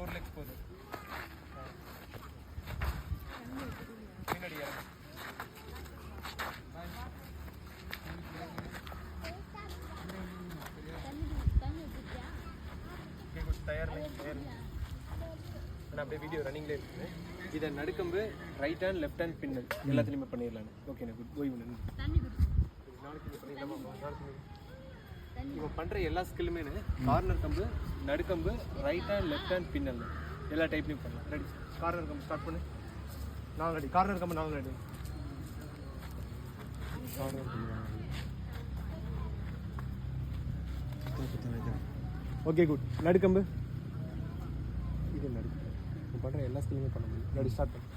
4 legs போகுது. பின்னாடி இறங்கு. அப்படியே வீடியோ ரன்னிங்லேயே இருக்குது. இதை நடுக்கம்பு ரைட் ஹேண்ட் லெஃப்ட் ஹேண்ட் பின்னல் எல்லாத்துலேயுமே பண்ணிடலான்னு. ஓகேண்ணா, குட். ஓய்வு நாளைக்கு பண்ணிடலாமா? இப்போ பண்ணுற எல்லா ஸ்கில்லுமே கார்னர் கம்பு, நடுக்கம்பு, ரைட் ஹேண்ட் லெஃப்ட் ஹேண்ட் பின்னல் எல்லா டைப்லையும் பண்ணலாம். ரெடி? கார்னர் கம்பு ஸ்டார்ட் பண்ணு. 4 அடி. கார்னர் கம்பு 4 அடி. Okay, good. நடுக்கம்பு. இது நடுக்கம்பு. இப்போ பண்ணுற எல்லா ஸ்கில்லுமே பண்ண முடியும். ரெடி? ஸ்டார்ட் பண்ணு.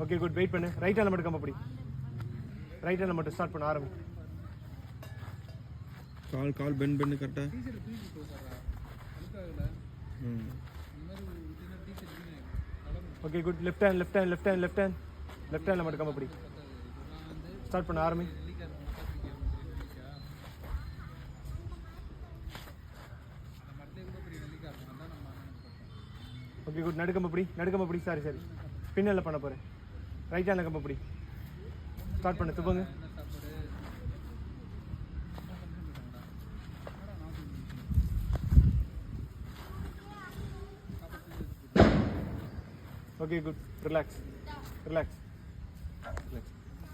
Okay, good. வெயிட் பண்ணு. ரைட் ஹேண்ட்ல மட்டும் கம்ப பிடி. ரைட் ஹேண்ட்ல மட்டும் ஸ்டார்ட் பண்ண ஆரம்பி. கால் பெண்ட் கரெக்ட்டா. Okay, good. லெஃப்ட் ஹேண்ட்ல மட்டும் கம்ப பிடி. ஸ்டார்ட் பண்ண ஆரம்பி. Okay, good. நடுக்கம்ப பிடி. சரி. பின்னல்ல பண்ண போறேன். ரைட் ஹேண்ட்ல கம்ப பிடி. ஸ்டார்ட் பண்ணு. துவங்கு. Okay, good. ரிலாக்ஸ்.